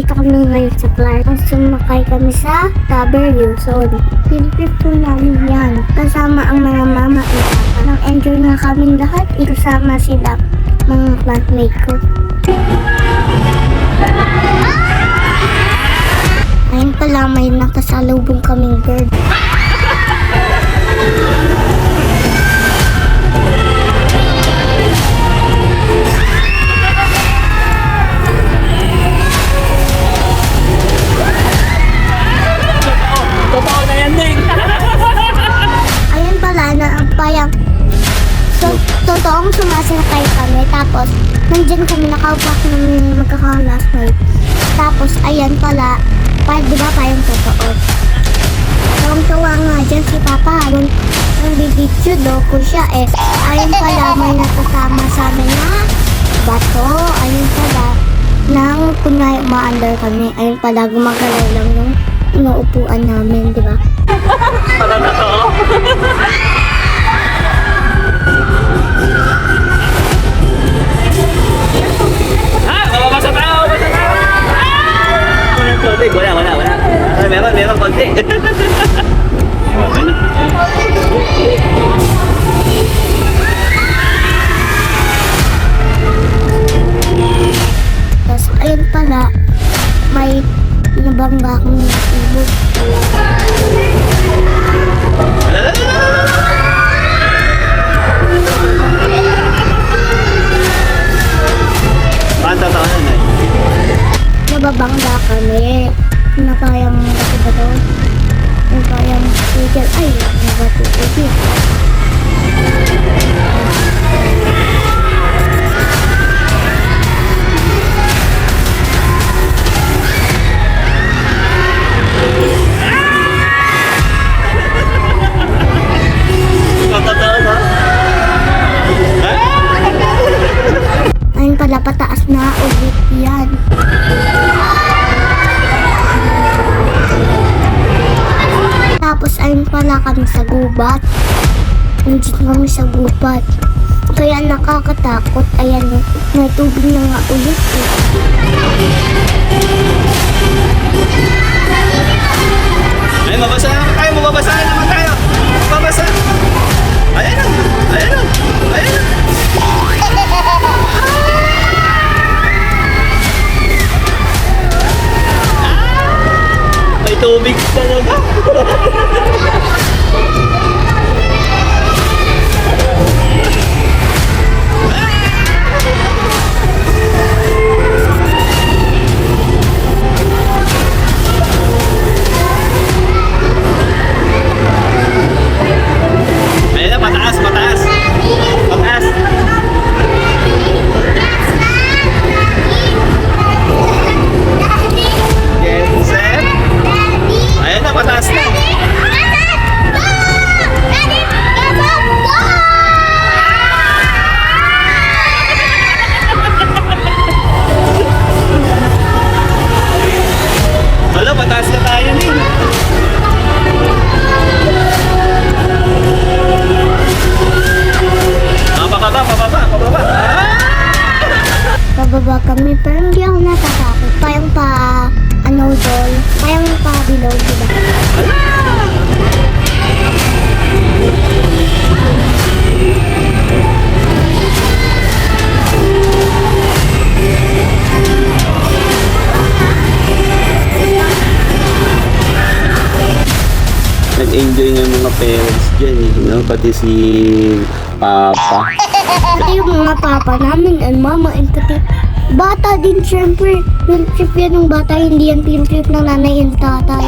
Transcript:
Pupunta kami ngayon sa Clark. Sumakay kami sa W. So, pinipip po namin yan. Kasama ang mga mama at papa. Nang-enjoy nga kami lahat. Kasama sila mga flatmate ko. Ayun pala, may nakasalubong kaming bird. Totoo na yan, Ding! Ayun pala, na ang payang totoong sumasakay kami. Tapos, nandyan kami nakaupak ng magkaka-classmate. Tapos, ayan pala, di ba payang totoo? Tawang-tawa nga dyan si Papa habang nagbibidyo ko siya eh. Ayun pala, may nakasama sa amin na bato. Ayun pala, nang kunwari ma-under kami. Ayun pala, gumagalaw lang yung inuupuan namin, di ba? Para na to. Mababasa tayo! Mababasa tayo! Walang tubig. Wala. Meron konti. Tapos, ayun pala, may nabangga akong ibig. Paano totoo na, Nay? Nababangga kami. Napayang bato-bato. Napayang tigil. Ay, nabato-tigil. Totoo ba? Ayun pala, pataas na ulit yan. Tapos ayun pala kami sa gubat. Nandiyan kami sa gubat. Kaya nakakatakot. Ayan, may tubig na nga ulit eh. Ay, mabasa naman tayo. Mababasahin naman tayo. Mabasa. Ayan na. May tubig talaga. Ayun na, mataas. Get set. Ayun na, mataas na. Hala, mataas na tayo din. Pababa. Pababa kami, pero hindi ako natatakot. Payang doll. Payang below, diba? Nag-enjoy ng mga parents dyan, no? Pati si Papa. Yung mga papa namin and mama and pati bata din syempre. Field trip yan ng bata, hindi yan field trip ng nanay and tatay.